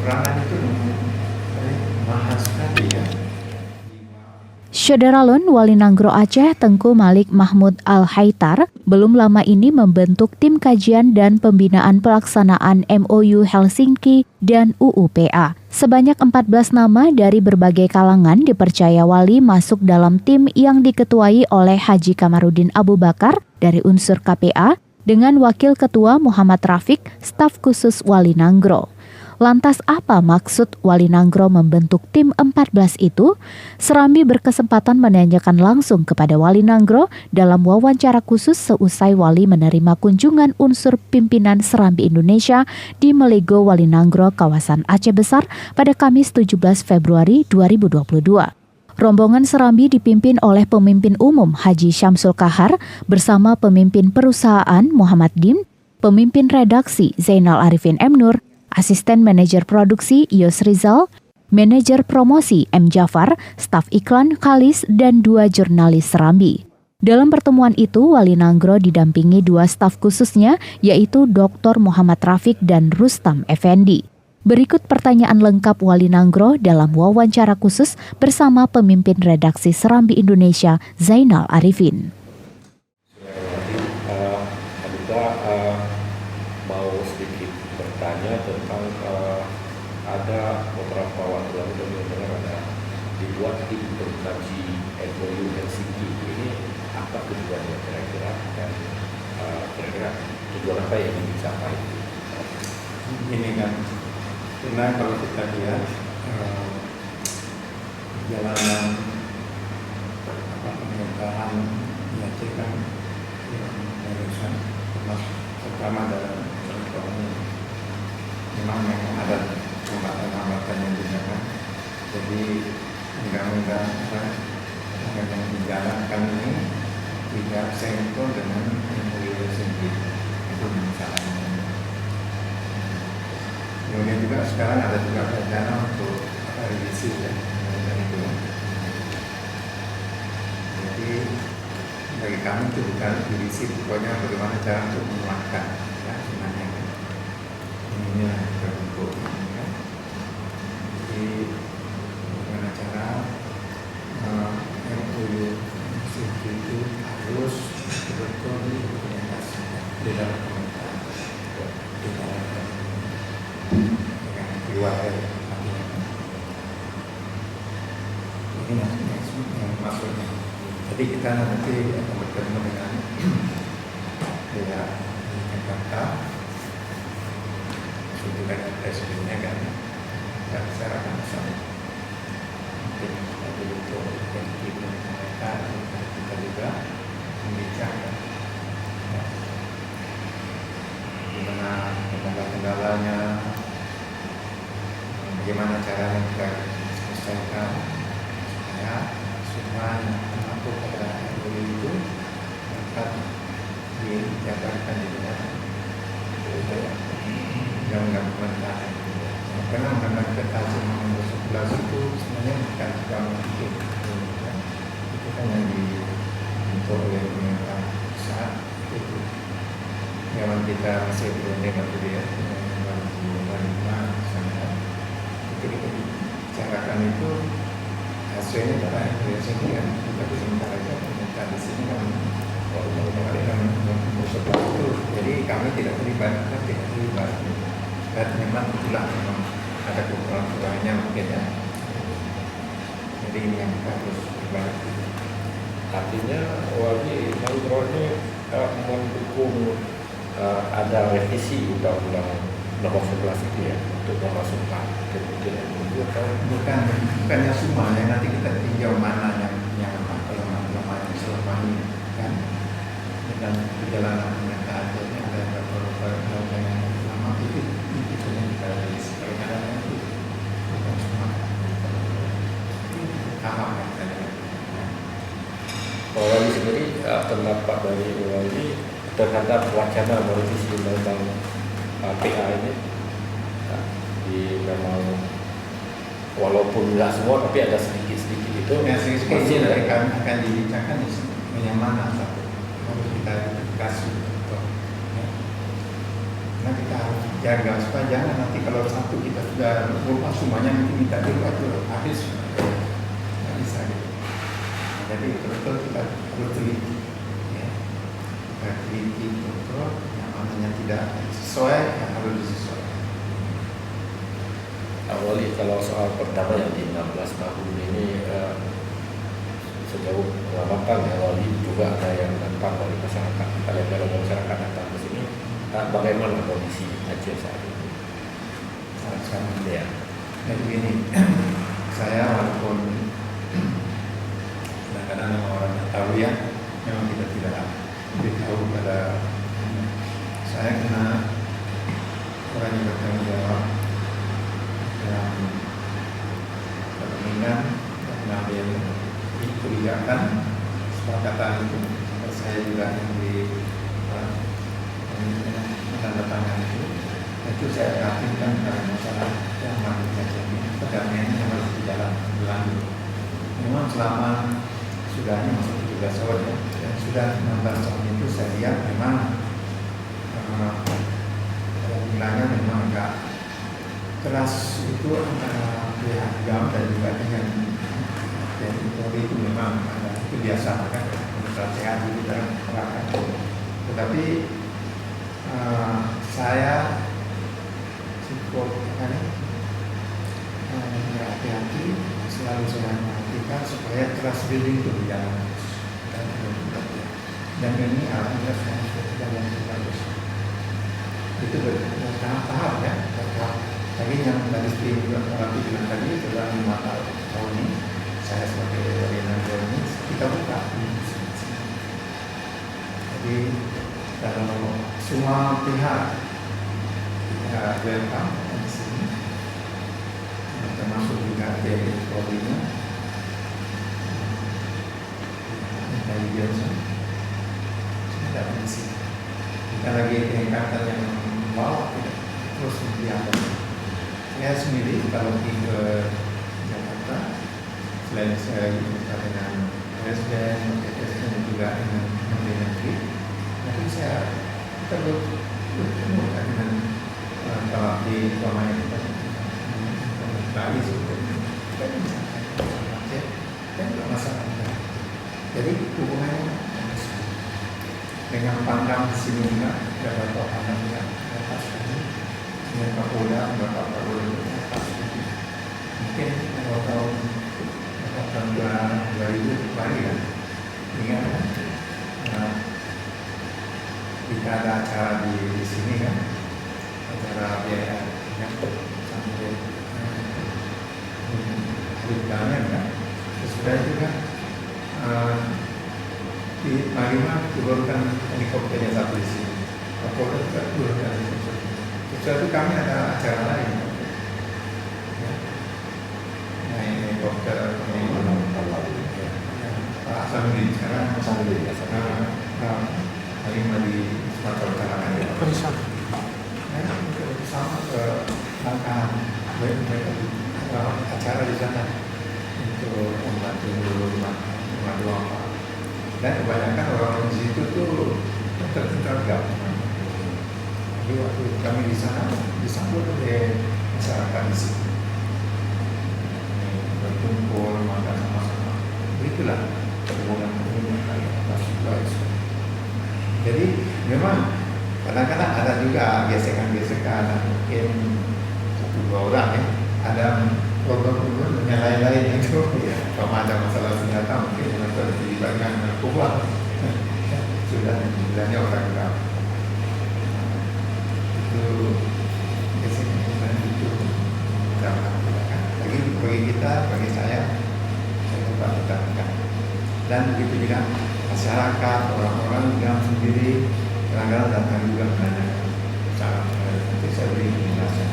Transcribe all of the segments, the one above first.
peperangan itu mahal sekali ya. Syederalun Wali Nanggro Aceh Tengku Malik Mahmud Al-Haitar belum lama ini membentuk tim kajian dan pembinaan pelaksanaan MOU Helsinki dan UUPA. Sebanyak 14 nama dari berbagai kalangan dipercaya Wali masuk dalam tim yang diketuai oleh Haji Kamarudin Abu Bakar dari unsur KPA dengan Wakil Ketua Muhammad Rafiq, staf khusus Wali Nanggro. Lantas apa maksud Wali Nanggro membentuk tim 14 itu? Serambi berkesempatan menanyakan langsung kepada Wali Nanggro dalam wawancara khusus seusai Wali menerima kunjungan unsur pimpinan Serambi Indonesia di Melego Wali Nanggro, kawasan Aceh Besar pada Kamis 17 Februari 2022. Rombongan Serambi dipimpin oleh pemimpin umum Haji Syamsul Kahar bersama pemimpin perusahaan Muhammad Dim, pemimpin redaksi Zainal Arifin M. Nur, Asisten Manajer Produksi Yos Rizal, Manajer Promosi M. Jafar, staf iklan Khalis, dan 2 jurnalis Serambi. Dalam pertemuan itu, Wali Nanggro didampingi 2 staf khususnya, yaitu Dr. Muhammad Rafiq dan Rustam Effendi. Berikut pertanyaan lengkap Wali Nanggro dalam wawancara khusus bersama pemimpin redaksi Serambi Indonesia, Zainal Arifin. Mau sedikit bertanya tentang ada beberapa waktu lalu kami mendengar ada dibuat tim pengkaji MOU Helsinki. Ini apa tujuannya kira-kira dan kira-kira tujuan apa yang ingin dicapai? Ini kan, karena kalau kita lihat perjalanan pemerintahan di Aceh kan barusan pertama dalam ekonomi memang yang ada hambatan-hambatannya juga kan. Jadi undang-undang yang dijalankan ini tidak senkron dengan MOU sendiri, itu misalnya. Kemudian juga sekarang ada juga rencana untuk revisi ya dari itu. Jadi bagi kami itu bukan revisi, pokoknya bagaimana cara untuk menguatkan ya sebenarnya. Ini yang terbentuk ya. Jadi bagaimana cara MOU itu harus betul-betul diimplementasikan di dalam pemerintahan, di dalam dengan keluarga. Ini maksudnya. Jadi kita nanti akan bertemu dengan pihak Jakarta, itu dengan presidennya kan, dan secara langsung mungkin tadi untuk dengan mereka kita juga membicarakan gimana kendala-kendalanya, bagaimana caranya kita selesaikan supaya semua mampu pada MOU itu dapat dijabarkan di dalam undang-undang pemerintahan. Karena undang-undang Ketaju nomor 11 itu sebenarnya bukan undang-undang itu kan yang dibentuk oleh pemerintah pusat itu. Zaman kita masih belum waktu dia 2005 misalnya, itu kita bicarakan itu hasilnya adalah MOU kan, tapi sementara itu pemerintah di sini kan itu, jadi kami tidak terlibat, dan memang itulah memang ada kekurangannya mungkin ya. Jadi ini yang kita harus terlibat. Artinya Wali Nanggro ini mendukung ada revisi undang-undang nomor 11 itu ya untuk memasukkan ke MOU atau bukannya semua yang nanti kita tinjau mana yang selama ini kan dan perjalanan pemerintahan ini ada beberapa yang lama itu yang kita revisi karena itu bukan semua tahap yang tadi. Pak Wali sendiri pendapat dari Wali terhadap wacana merevisi undang-undang PA ini memang walaupun tidak semua tapi ada sedikit-sedikit itu sedikit akan dibincangkan yang mana satu harus kita kasih ya. karena kita harus jaga supaya jangan nanti kalau satu kita sudah lupa semuanya nanti minta juga itu habis nggak bisa gitu. Nah, jadi betul-betul kita perlu teliti, ya. Kita teliti betul yang mananya tidak sesuai yang harus disesuaikan. Awali kalau soal pertama yang di 16 tahun ini sejauh pengamatan ya Wali juga ada yang datang dari masyarakat, kalian dari masyarakat datang ke sini, bagaimana kondisi Aceh saat ini? Sekarang Ya. jadi begini, saya walaupun kadang-kadang memang orang yang tahu ya, memang kita tidak beritahu pada saya kena orang yang bertanggung jawab dalam kepentingan dan mengambil kebijakan kesepakatan itu. Saya juga yang di menandatangani itu saya yakinkan pada masalah yang manusia ini perdamaian yang harus berjalan berlanjut. Memang selama sudahnya masuk 17 tahun ya, dan sudah 16 tahun itu saya lihat memang bilangnya memang agak keras itu antara pihak GAM dan juga dengan Polri itu memang ada itu biasa kan sehat itu dalam perangkat. Tetapi saya cukup berhati-hati, selalu saya memperhatikan supaya trust building itu berjalan dan ini alhamdulillah sudah berjalan bagus. Itu bertahap-tahap ya, bertahap. Tadi yang tadi seperti Ratu bilang tadi setelah 5 tahun ini saya sebagai koordinator ini kita buka. Jadi kalau semua pihak welcome di sini, termasuk juga dari Polri-nya, dari Johnson, sudah datang di sini. Kita lagi tingkatan yang bawah tidak terus diatur. Saya sendiri kalau pergi ke Jakarta, selain saya berjumpa dengan Presiden, Presiden juga dengan Menteri Negeri, tapi saya terus bertemu dengan kalau di Pemaya kita Bali kita bisa Aceh dan juga masyarakat. Jadi hubungannya dengan pandang di sini juga ada beberapa pandang yang atas ini dengan Kapolda beberapa atas ini. Mungkin kalau tahun 2000 kembali kan ingat kan kita ada acara di sini kan, acara biaya yang sampai berjalan kan. Sesudah itu kan di Marima turunkan helikopternya satu di sini. Kapolda juga turunkan helikopter. Sesudah itu kami ada acara lain. Ya. Naik helikopter Pak Samudin sekarang Marima di Sumatera Utara kan ya. Sama ke langkah mereka acara di sana untuk membantu rumah doa. Dan kebanyakan orang di situ tuh tertinggal. Jadi waktu kami di sana disambut oleh masyarakat di sini, berkumpul makan sama-sama. Begitulah hubungan kalian atas baik. Jadi memang kadang-kadang ada juga gesekan-gesekan, mungkin 1-2 orang ya, ada problem-problem yang lain-lain itu. Kalau ada masalah senjata mungkin atau di bagian narkoba sudah bilangnya orang Arab itu gesekan itu dalam kan. Bagi kita, bagi saya coba kita tekan. Dan begitu juga masyarakat, orang-orang yang sendiri kadang-kadang datang juga menanyakan cara nanti saya beri penjelasan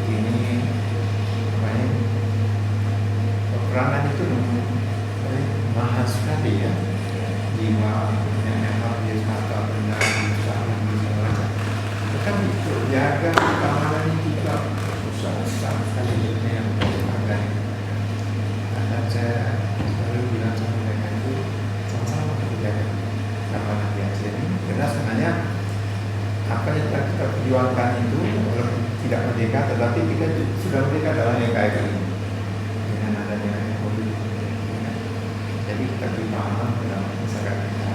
ini peperangan itu mahal sekali ya, jiwa yang habis, mata benda bisa tetapi itu jaga keamanan juga susah sekali yang ada. Dan saya selalu bilang sama mereka itu sama-sama menjaga keamanan di Aceh ini karena sebenarnya apa yang kita perjuangkan tetapi kita sudah melihat dalam NKRI dengan adanya MOU. Jadi kita paham dalam masyarakat kita.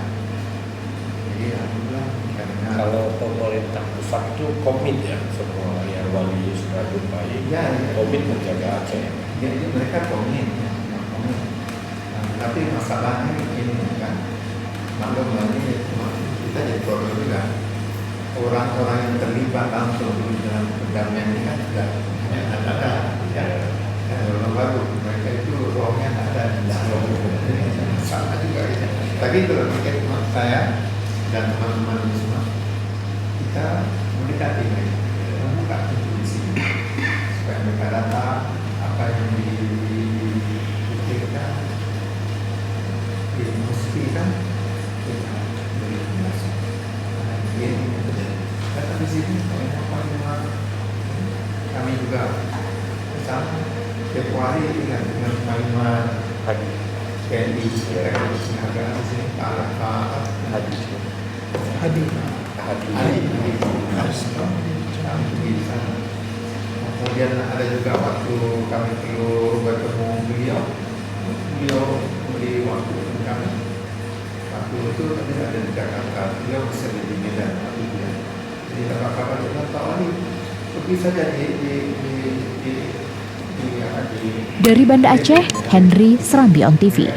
Jadi alhamdulillah karena Kalau pemerintah pusat itu komit ya, semua yang wali sudah baik, ya, komit menjaga Aceh. jadi mereka komit, ya, komit. Nah, tapi masalahnya ini kan, maklum ini kita jadi problem juga. Orang-orang yang terlibat langsung dalam perdamaian ini kan sudah ada, ya. Orang baru mereka itu rohnya ada di dalam. Sama juga gitu. Tapi kalau mungkin saya dan teman-teman semua, kita mendekati mereka, membuka pintu di sini supaya mereka datang, apa yang dipikirkan, dimestikan, kita beri penjelasan. Ini datang di sini, kami juga bersama Februari dengan Panglima TNI, Siaga di sini, Pak Hadi. Kemudian ada juga waktu kami perlu bertemu beliau beri waktu kami. Waktu itu tadi ada di Jakarta, beliau bisa di Medan. Jadi kabar dengan Pak Wali, pergi saja Dari Banda Aceh, Henry Serambi On TV.